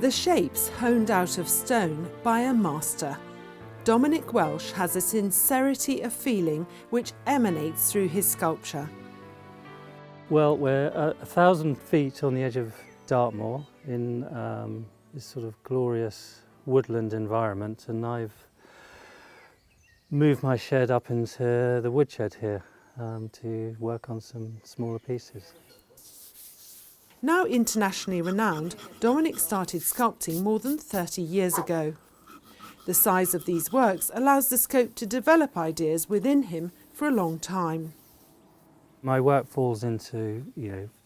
The shapes honed out of stone by a master. Dominic Welch has a sincerity of feeling which emanates through his sculpture. Well, we're 1,000 feet on the edge of Dartmoor in this sort of glorious woodland environment, and I've moved my shed up into the woodshed here to work on some smaller pieces. Now internationally renowned, Dominic started sculpting more than 30 years ago. The size of these works allows the scope to develop ideas within him for a long time. My work falls into,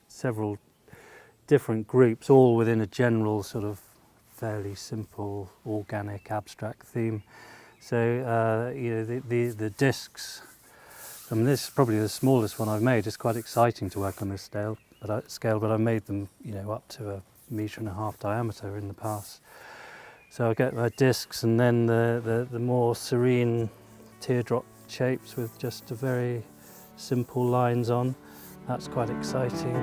several different groups, all within a general sort of fairly simple, organic, abstract theme. So, the discs, this is probably the smallest one I've made. It's quite exciting to work on this scale, but I've made them, up to 1.5 meters diameter in the past. So I get my discs, and then the more serene teardrop shapes with just a very simple lines on. That's quite exciting.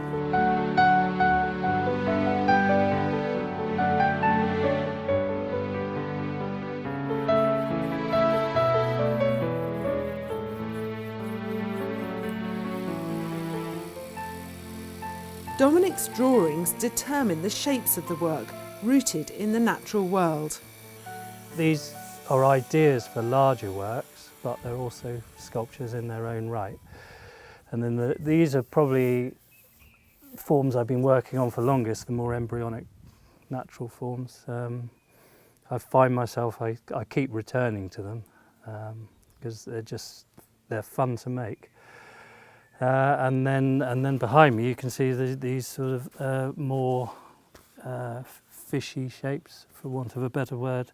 Dominic's drawings determine the shapes of the work, rooted in the natural world. These are ideas for larger works, but they're also sculptures in their own right. And then these are probably forms I've been working on for longest, the more embryonic natural forms. I find myself, I keep returning to them because they're fun to make. And then behind me you can see these sort of more fishy shapes, for want of a better word,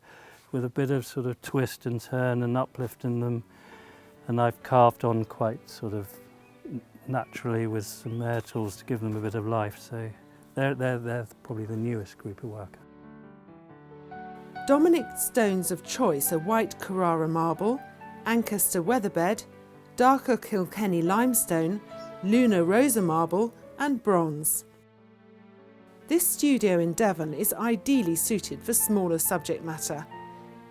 with a bit of sort of twist and turn and uplift in them. And I've carved on quite sort of naturally with some air tools to give them a bit of life. So they're probably the newest group of work. Dominic's stones of choice are white Carrara marble, Ancaster weatherbed, darker Kilkenny limestone, Luna Rosa marble and bronze. This studio in Devon is ideally suited for smaller subject matter.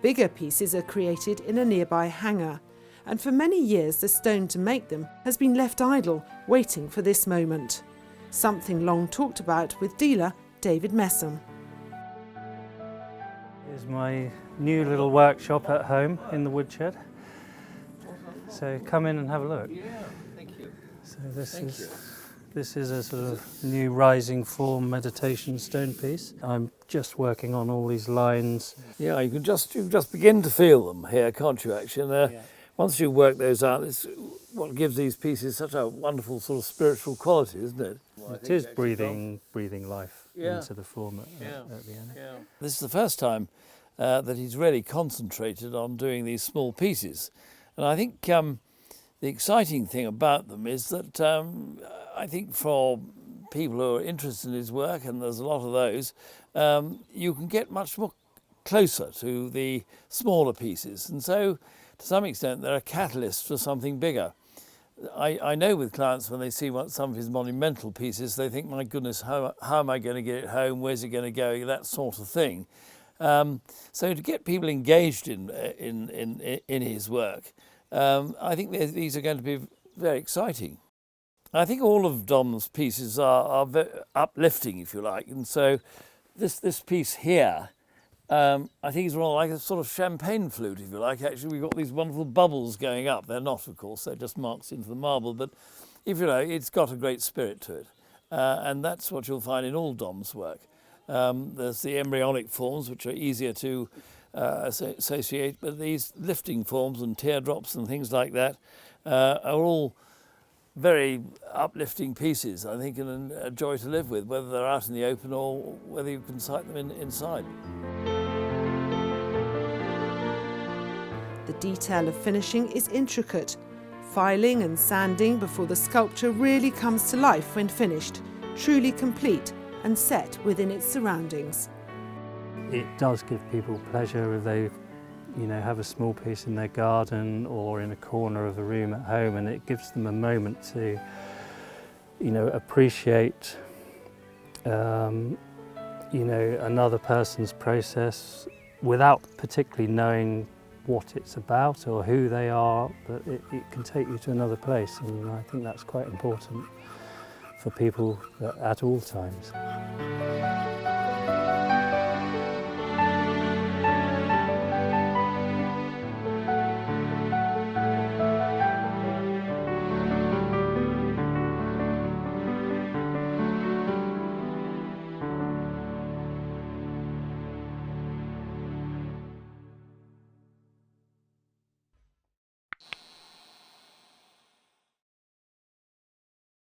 Bigger pieces are created in a nearby hangar, and for many years the stone to make them has been left idle, waiting for this moment. Something long talked about with dealer David Messum. Here's my new little workshop at home in the woodshed. So come in and have a look. Yeah, thank you. So this is a sort of new rising form meditation stone piece. I'm just working on all these lines. Yeah, you can just begin to feel them here, can't you? Actually, once you work those out, it's what gives these pieces such a wonderful sort of spiritual quality, isn't it? Well, it is breathing life into the form at the end. Yeah. This is the first time that he's really concentrated on doing these small pieces. And I think the exciting thing about them is that I think for people who are interested in his work, and there's a lot of those, you can get much more closer to the smaller pieces. And so, to some extent, they're a catalyst for something bigger. I know with clients, when they see some of his monumental pieces, they think, my goodness, how am I going to get it home? Where's it going to go? That sort of thing. So to get people engaged in his work, I think these are going to be very exciting. I think all of Dom's pieces are very uplifting, if you like, and so this piece here, I think is more like a sort of champagne flute, if you like. Actually, we've got these wonderful bubbles going up. They're not, of course, they're just marks into the marble, but if you like, it's got a great spirit to it, and that's what you'll find in all Dom's work. There's the embryonic forms, which are easier to associate, but these lifting forms and teardrops and things like that are all very uplifting pieces, I think, and a joy to live with, whether they're out in the open or whether you can sight them inside. The detail of finishing is intricate. Filing and sanding before the sculpture really comes to life when finished, truly complete and set within its surroundings. It does give people pleasure if they have a small piece in their garden or in a corner of a room at home, and it gives them a moment to appreciate you know, another person's process without particularly knowing what it's about or who they are, but it can take you to another place, and I think that's quite important for people at all times.